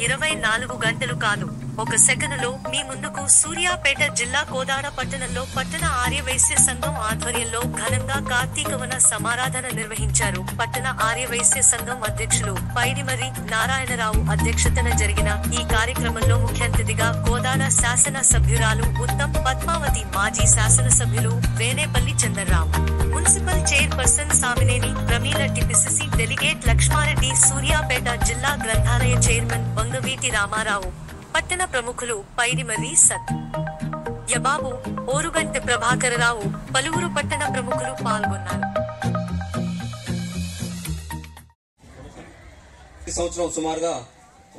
24 గంటలు కాదు, ఒక సెకనులో మీ ముందుకు సూర్యాపేట జిల్లా కోదాడ పట్టణంలో పట్టణ ఆర్యవైశ్య సంఘం ఆధ్వర్యంలో ఘనంగా కార్తీకవన సమారాధన నిర్వహించారు. పట్టణ ఆర్యవైశ్య సంఘం అధ్యక్షులు పైడిమర్రి నారాయణరావు అధ్యక్షతన జరిగిన ఈ కార్యక్రమంలో ముఖ్య అతిథిగా కోదాడ శాసన సభ్యురాలు ఉత్తమ్ పద్మావతి, మాజీ శాసనసభ్యులు Venepalli Chandrarao, municipal chairperson Samineni Pramila, TPCC delegate Lakshmareddy, Suryapet జిల్లా గ్రంథాలయ చైర్మన్ బంగవీటి రామారావు, పట్టణ ప్రముఖులు పైడిమర్రి యబాబు, ఓరుగంటి ప్రభాకరరావు, పలువురు పట్టణ ప్రముఖులు పాల్గొన్నారు. ఈ సంవత్సరం సుమారుగా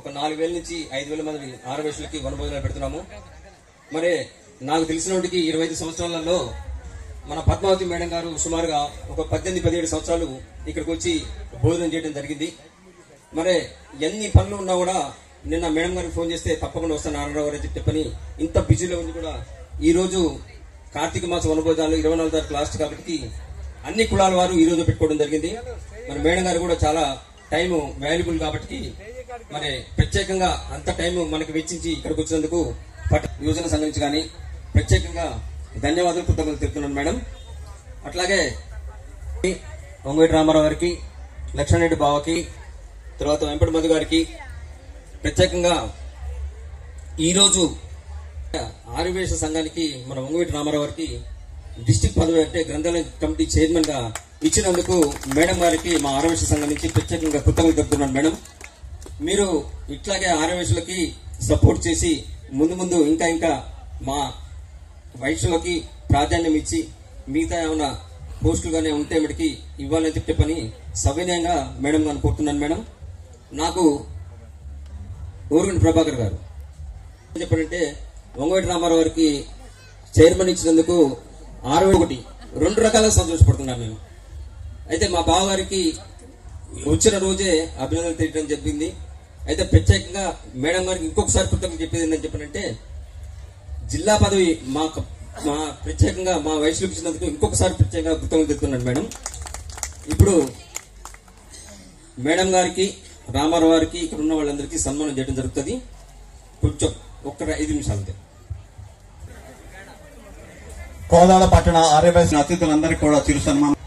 ఒక 4000 నుంచి 5000 మంది ఆర్యవైశ్యులకి వనభోజనాలు పెడుతున్నాము. మరి నాకు తెలిసినోటికి 25 సంవత్సరాలలో మన పద్మావతి మేడం గారు సుమారుగా ఒక 18-17 సంవత్సరాలు ఇక్కడికి వచ్చి భోజనం చేయడం జరిగింది. మరి ఎన్ని పనులు ఉన్నా కూడా నిన్న మేడం గారికి ఫోన్ చేస్తే తప్పకుండా వస్తాను నారాయణరావు గారు చెప్పని ఇంత బిజీలో ఉంది కూడా ఈ రోజు కార్తీక మాస వనభోజనాలు 24 తారీఖు లాస్ట్ కాబట్టి అన్ని కులాల వారు ఈ రోజు పెట్టుకోవడం జరిగింది. మరి మేడం గారు కూడా చాలా టైం వాల్యుబుల్ కాబట్టి మరి ప్రత్యేకంగా అంత టైం మనకి వెచ్చించి ఇక్కడికి వచ్చినందుకు యువజన సంఘం నుంచి కానీ ప్రత్యేకంగా ధన్యవాదాలు, కృతజ్ఞతలు తెలుపుతున్నాను మేడం. అట్లాగే వంగవేటి రామారావు గారికి, లక్ష్మణరెడ్డి బావకి, తర్వాత వెంపటి మధు గారికి ప్రత్యేకంగా ఈరోజు ఆర్యవైశ్య సంఘానికి మన వంగవేటి రామారావు గారికి డిస్టిక్ పదవి అంటే గ్రంథాలయ కమిటీ చైర్మన్ గా ఇచ్చినందుకు మేడం గారికి మా ఆర్యవైశ్య సంఘం నుంచి ప్రత్యేకంగా కృతజ్ఞతలు తెలుపుతున్నాను. మేడం, మీరు ఇట్లాగే ఆర్యవైశ్యులకి సపోర్ట్ చేసి ముందు ఇంకా మా వైశ్యులకి ప్రాధాన్యం ఇచ్చి మిగతా ఏమైనా పోస్టులుగానే ఉంటే మటుకి ఇవ్వాలని చెప్పే పని సవినయంగా మేడం గారిని కోరుతున్నాను. మేడం, నాకు ఓరుగంటి ప్రభాకర్ గారు చెప్పారంటే వంగవేటి రామారావు గారికి చైర్మన్ ఇచ్చినందుకు 61 రకాలుగా సంతోషపడుతున్నాను నేను. అయితే మా బావగారికి వచ్చిన రోజే అభినందనలు తెలియడం జరిగింది. అయితే ప్రత్యేకంగా మేడం గారికి ఇంకొకసారి కృతజ్ఞతలు చెప్పేది ఏంటని చెప్పానంటే జిల్లా పదవి మా ప్రత్యేకంగా మా వయసులోకి ఇచ్చినందుకు ఇంకొకసారి ప్రత్యేకంగా కృతజ్ఞతలు తెలుపుతున్నాను. మేడం, ఇప్పుడు మేడం గారికి, రామారావు గారికి, ఇక్కడ ఉన్న వాళ్ళందరికీ సన్మానం చేయడం జరుగుతుంది. కొంచెం ఒక్క 5 నిమిషాలు. కోదాడ పట్టణ ఆర్యవైశ్య అతిథులందరికీ కూడా చిరు సన్మానం.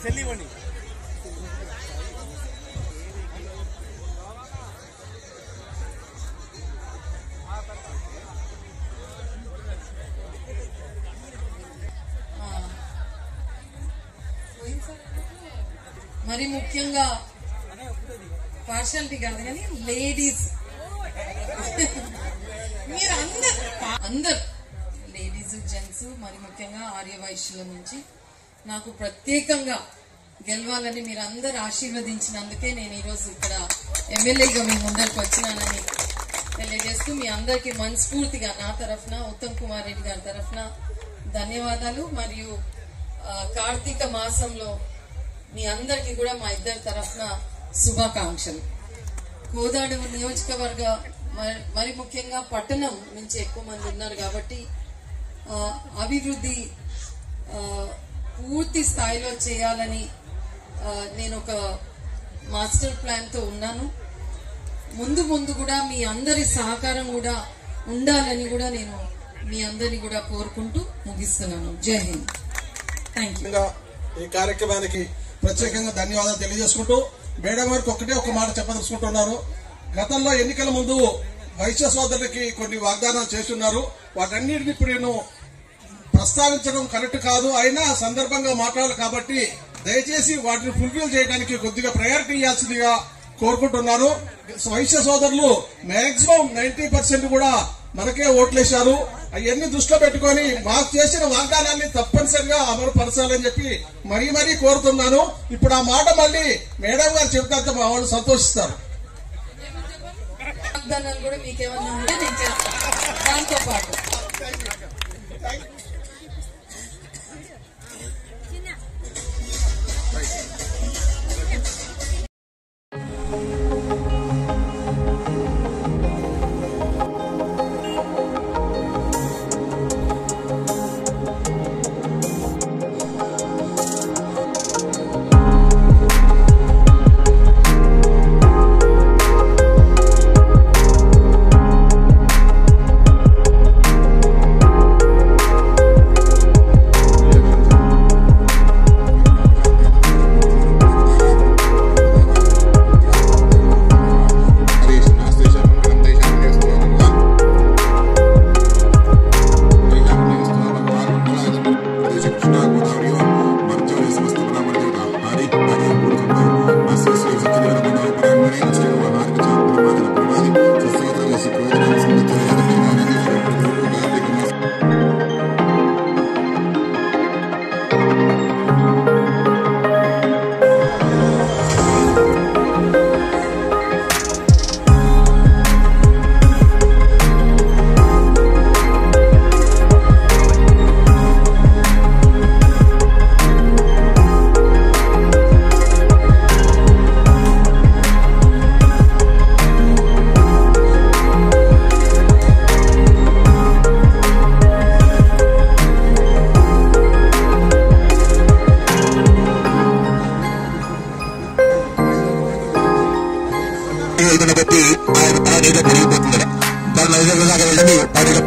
చెల్లివ్వండి. మరి ముఖ్యంగా పార్షాలిటీ కాదు కానీ లేడీస్ మీరు అందరు లేడీస్, జెంట్స్, మరి ముఖ్యంగా ఆర్యవైశ్యుల నుంచి నాకు ప్రత్యేకంగా గెలవాలని మీరు అందరు ఆశీర్వదించినందుకే నేను ఈరోజు ఇక్కడ ఎమ్మెల్యేగా మీ ముందరికి వచ్చినానని తెలియజేస్తూ మీ అందరికీ మనస్ఫూర్తిగా నా తరఫున, ఉత్తమ్ కుమార్ రెడ్డి గారి తరఫున ధన్యవాదాలు. మరియు కార్తీక మాసంలో మీ అందరికీ కూడా మా ఇద్దరి తరఫున శుభాకాంక్షలు. కోదాడ నియోజకవర్గ మరి ముఖ్యంగా పట్టణం నుంచి ఎక్కువ మంది ఉన్నారు కాబట్టి అభివృద్ధి పూర్తి స్థాయిలో చేయాలని నేను ఒక మాస్టర్ ప్లాన్ తో ఉన్నాను. ముందు కూడా మీ అందరి సహకారం కూడా ఉండాలని కూడా నేను మీ అందరినీ కూడా కోరుకుంటూ ముగిస్తున్నాను. జై హింద్. Thank you. ఈ కార్యక్రమానికి ప్రత్యేకంగా ధన్యవాదాలు తెలియజేసుకుంటూ మేడం గారికి ఒక మాట చెప్పదలుచుకుంటున్నాను. గతంలో ఎన్నికల ముందు వైశ్య సోదరులకి కొన్ని వాగ్దానాలు చేస్తున్నారు. వాటన్నిటిని ఇప్పుడు నేను ప్రస్తావించడం కరెక్ట్ కాదు, అయినా సందర్భంగా మాట్లాడాలి కాబట్టి దయచేసి వాటిని ఫుల్ఫిల్ చేయడానికి కొద్దిగా ప్రయారిటీ ఇవ్వాల్సిందిగా కోరుకుంటున్నాను. వైశ్య సోదరులు మాక్సిమం 90% కూడా మనకే ఓట్లేశారు. అవన్నీ దృష్టిలో పెట్టుకుని మాకు చేసిన వాగ్దానాన్ని తప్పనిసరిగా అమలు పరచాలని చెప్పి మరీ కోరుతున్నాను. ఇప్పుడు ఆ మాట మళ్ళీ మేడం గారు చెబుతాంటే మా వాళ్ళు సంతోషిస్తారు. వాగ్దానాలు కూడా మీకేమన్నా ఉంటే నేను చేస్తాను దాంతో పాటు.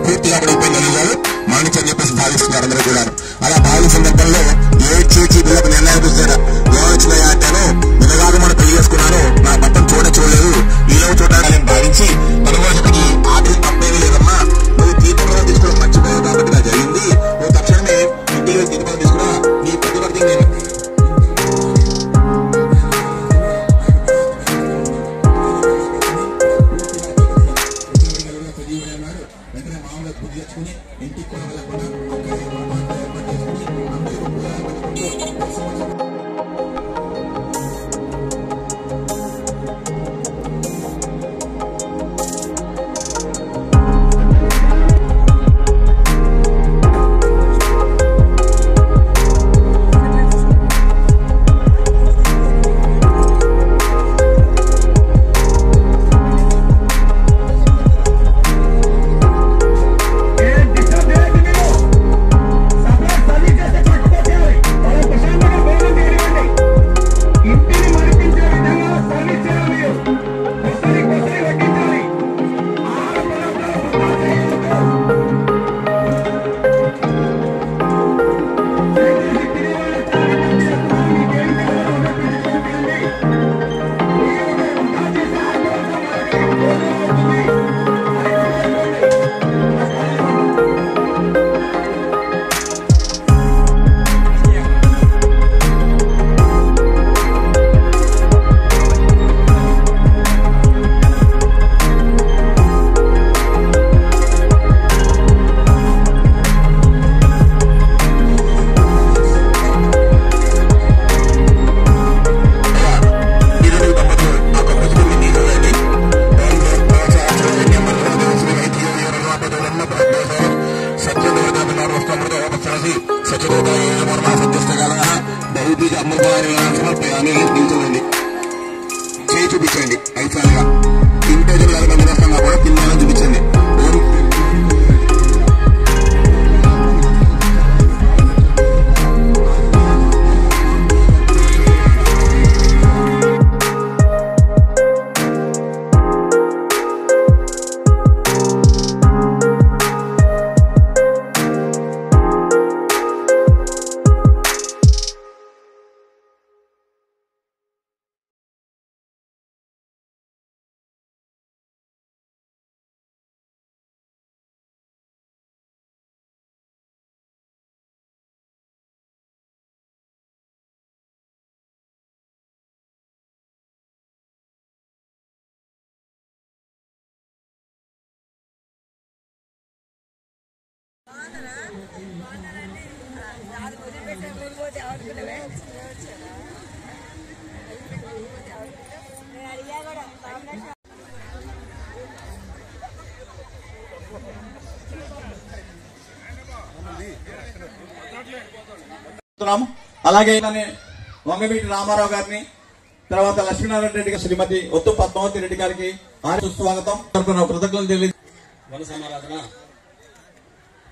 పూర్తిగా పడిపోయిందని మాణిక్యం చెప్పేసి భావిస్తున్నారు అందరూ కూడా. అలా భావి సందర్భంలో ఏడ్చేచి వీళ్ళకి నిర్ణయం చూస్తారా ఏమొచ్చినాయా అంటేను నిన్నగాక మనం పెళ్లి చేసుకున్నాను, నా బట్టను చూడలేదు, ఈలో చూడాలని భావించి మనవాళ్ళకి ఆటలు తప్పేమీ లేదమ్మా, నువ్వు తీర్థంలో తీసుకోవడం మర్చిపోయావు కాబట్టి నా జరిగింది, నువ్వు తక్షణమే ఇంటికి తీర్థం తీసుకున్నా, నీ ప్రతివర్తి నేను వెంటనే మామూలుగా బుద్ధి తెచ్చుకుని ఇంటికి కూడా వెళ్ళకుండా చేయి చూపించండి. అయిపోయాగా ఇంటర్వ్యూ నిరసంగా కూడా పిల్లలను చూపించండి. అలాగే వంగవీటి రామారావు గారిని, తర్వాత లక్ష్మీనారాయణ రెడ్డి గారు, శ్రీమతి ఒత్తు పద్మావతి రెడ్డి గారికి సుస్వాగతం తరపున కృతజ్ఞతలు తెలియదు. వన సమారాధన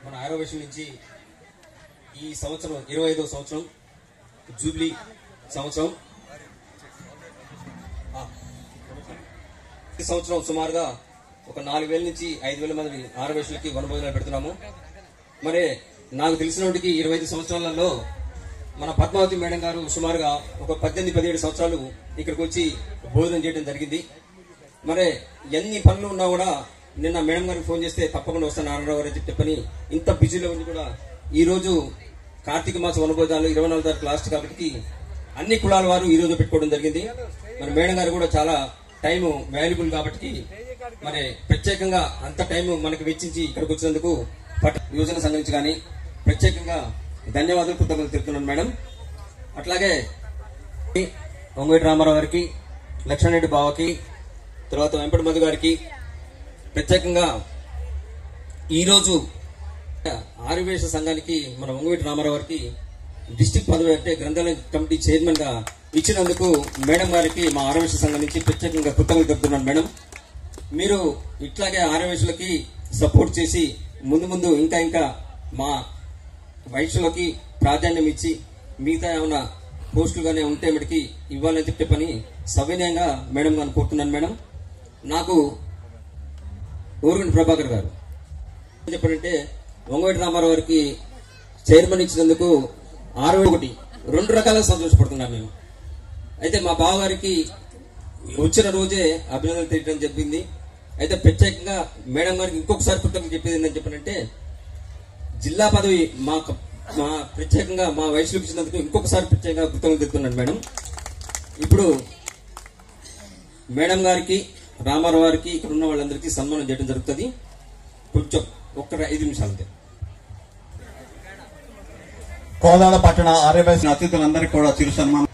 మన ఆరోగ్యం నుంచి ఈ సంవత్సరం 25వ సంవత్సరం జూబ్లీ సంవత్సరం. ఈ సంవత్సరం సుమారుగా ఒక 4000 నుంచి 5000 మంది ఆరోగ్యలకి వనభోజనాలు పెడుతున్నాము. మరి నాకు తెలిసినప్పటికీ 25 సంవత్సరాలలో మన పద్మావతి మేడం గారు సుమారుగా ఒక 18-17 సంవత్సరాలు ఇక్కడికి వచ్చి భోజనం చేయడం జరిగింది. మరి ఎన్ని పనులు ఉన్నా కూడా నిన్న మేడం గారికి ఫోన్ చేస్తే తప్పకుండా వస్తాను నారాయణరావు గారు చెప్పని ఇంత బిజీలో ఉంది కూడా ఈ రోజు కార్తీక మాస వనభోజనాలు 24 తారీఖు లాస్ట్ కాబట్టి అన్ని కులాల వారు ఈ రోజు పెట్టుకోవడం జరిగింది. మరి మేడం గారు కూడా చాలా టైం వాల్యుబుల్ కాబట్టి మరి ప్రత్యేకంగా అంత టైం మనకు వెచ్చించి ఇక్కడికి వచ్చినందుకు యువజన సంఘం నుంచి కానీ ప్రత్యేకంగా ధన్యవాదాలు కృతజ్ఞతలు తెలుపుతున్నాను మేడం. అట్లాగే వంగవీటి రామారావు గారికి, లక్ష్మణరెడ్డి బావకి, తర్వాత వెంపటి మధు గారికి ప్రత్యేకంగా ఈరోజు ఆర్యవేశ సంఘానికి మన వంగవీటి రామారావు గారికి డిస్టిక్ పదవి అంటే గ్రంథాలయ కమిటీ చైర్మన్ గా ఇచ్చినందుకు మేడం గారికి మా ఆర్యవేశ సంఘం నుంచి ప్రత్యేకంగా కృతజ్ఞతలు తెలుపుతున్నాను మేడం. మీరు ఇట్లాగే ఆర్యవేశులకి సపోర్ట్ చేసి ముందు ముందు ఇంకా మా వైశ్యులకి ప్రాధాన్యం ఇచ్చి మిగతా ఏమైనా పోస్టులుగానే ఉంటే మటుకి ఇవ్వాలని చెప్పే పని సవినయంగా మేడం గారిని కోరుతున్నాను మేడం. నాకు ఊరుగుంటి ప్రభాకర్ గారు చెప్పారంటే వంగవీటి రామారావు గారికి చైర్మన్ ఇచ్చినందుకు 61 2 రకాలుగా సంతోషపడుతున్నాను నేను. అయితే మా బావగారికి వచ్చిన రోజే అభినందనలు తెలియడం చెప్పింది. అయితే ప్రత్యేకంగా మేడం గారికి ఇంకొకసారి కృతజ్ఞతలు చెప్పేది ఏంటని చెప్పానంటే జిల్లా పదవి మా ప్రత్యేకంగా మా వయసులోకి ఇచ్చినందుకు ఇంకొకసారి ప్రత్యేకంగా కృతజ్ఞతలు తెలుపుతున్నాను మేడం. ఇప్పుడు మేడం గారికి, రామారావు గారికి, ఇక్కడ ఉన్న వాళ్ళందరికీ సన్మానం చేయడం జరుగుతుంది. కొంచెం ఒక్క 5 నిమిషాలు. కోదాడ పట్టణ ఆర్యవైశ్య అతిథులందరికీ కూడా చిరు సన్మానం.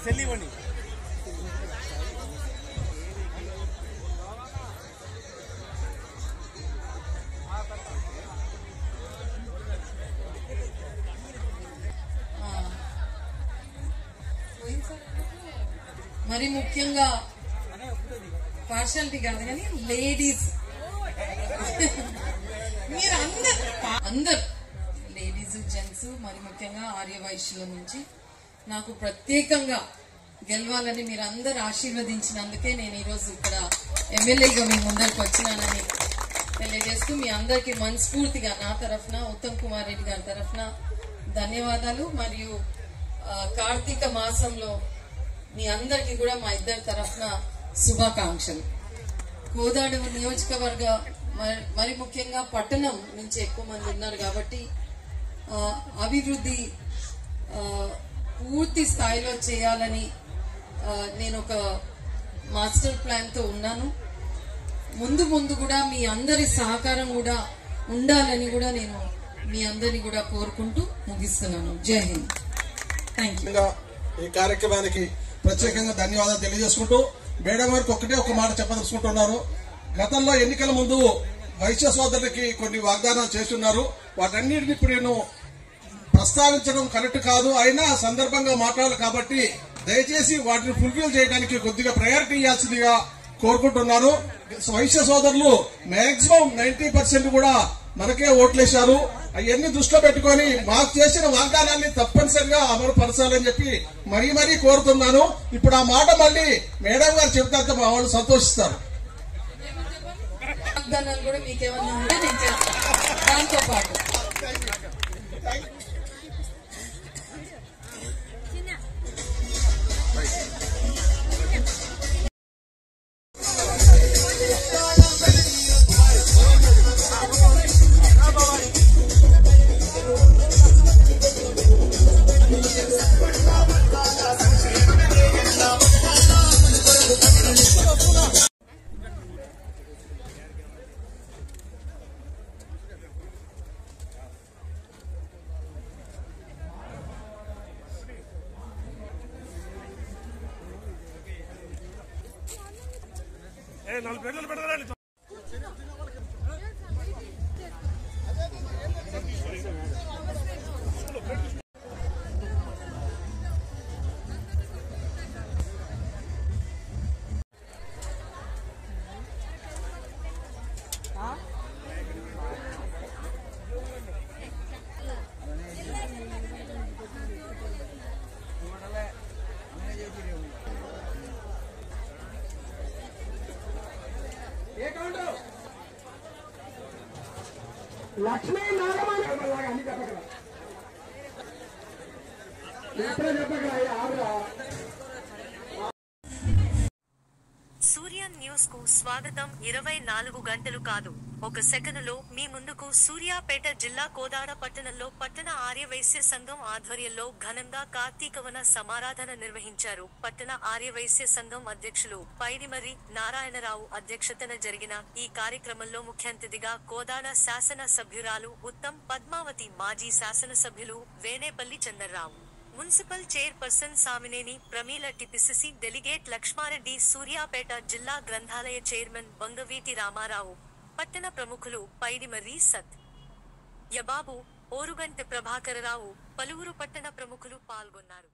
చెల్లివ్వండి. మరి ముఖ్యంగా పార్షాలిటీ కాదు కానీ లేడీస్ మీరు అందరు లేడీస్ జెంట్స్ మరి ముఖ్యంగా ఆర్యవైశ్యుల నుంచి నాకు ప్రత్యేకంగా గెలవాలని మీరు అందరు ఆశీర్వదించినందుకే నేను ఈరోజు ఇక్కడ ఎమ్మెల్యేగా మీ ముందరికి వచ్చినానని తెలియజేస్తూ మీ అందరికీ మనస్ఫూర్తిగా నా తరఫున ఉత్తమ్ కుమార్ రెడ్డి గారి తరఫున ధన్యవాదాలు. మరియు కార్తీక మాసంలో మీ అందరికీ కూడా మా ఇద్దరి తరఫున శుభాకాంక్షలు. కోదాడ నియోజకవర్గ మరి ముఖ్యంగా పట్టణం నుంచి ఎక్కువ మంది ఉన్నారు కాబట్టి అభివృద్ధి పూర్తి స్థాయిలో చేయాలని నేను ఒక మాస్టర్ ప్లాన్ తో ఉన్నాను. ముందు కూడా మీ అందరి సహకారం కూడా ఉండాలని కూడా నేను మీ అందరిని కూడా కోరుకుంటూ ముగిస్తున్నాను. జై హింద్. Thank you. ఈ కార్యక్రమానికి ప్రత్యేకంగా ధన్యవాదాలు తెలియజేసుకుంటూ మేడం గారికి ఒక మాట చెప్పదలుచుకుంటున్నారు. గతంలో ఎన్నికల ముందు వైశ్య సోదరులకి కొన్ని వాగ్దానాలు చేస్తున్నారు. వాటన్నిటిని ఇప్పుడు నేను ప్రస్తావించడం కరెక్ట్ కాదు, అయినా సందర్భంగా మాట్లాడాలి కాబట్టి దయచేసి వాటిని ఫుల్ఫిల్ చేయడానికి కొద్దిగా ప్రయారిటీ ఇవ్వాల్సిందిగా కోరుకుంటున్నాను. వైశ్య సోదరులు మాక్సిమం 90% కూడా మనకే ఓట్లేశారు. అవన్నీ దృష్టిలో పెట్టుకుని మాకు చేసిన వాగ్దానాన్ని తప్పనిసరిగా అమలు పరచాలని చెప్పి మరీ కోరుతున్నాను. ఇప్పుడు ఆ మాట మళ్ళీ మేడం గారు చెబుతారంటే మా వాళ్ళు సంతోషిస్తారు. వాగ్దానాలు కూడా మీకేమన్నా ఉంటే నేను చేస్తాను దాంతో పాటు. లక్ష్మీ నాగమణి అన్ని చెప్పగల సూర్య న్యూస్ కు స్వాగతం. 24 గంటలు కాదు, ఒక సెకనులో మీ ముందుకు సూర్యాపేట జిల్లా కోదాడ పట్టణంలో పట్టణ ఆర్యవైశ్య సంఘం ఆధ్వర్యంలో ఘనంగా కార్తీకవన సమారాధన నిర్వహించారు. పట్టణ ఆర్యవైశ్య సంఘం అధ్యక్షులు పైడిమర్రి నారాయణరావు అధ్యక్షతన జరిగిన ఈ కార్యక్రమంలో ముఖ్య అతిథిగా కోదాడ శాసన సభ్యురాలు ఉత్తమ్ పద్మావతి, మాజీ శాసనసభ్యులు Venepalli Chandarrao, municipal chairperson Samineni Pramila, TPCC delegate Lakshmareddy, Suryapet జిల్లా గ్రంథాలయ చైర్మన్ బంగవీటి రామారావు, పట్టణ ప్రముఖులు పైడిమర్రి సత్ యబాబు, ఓరుగంటి ప్రభాకరరావు, పలువురు పట్టణ ప్రముఖులు పాల్గొన్నారు.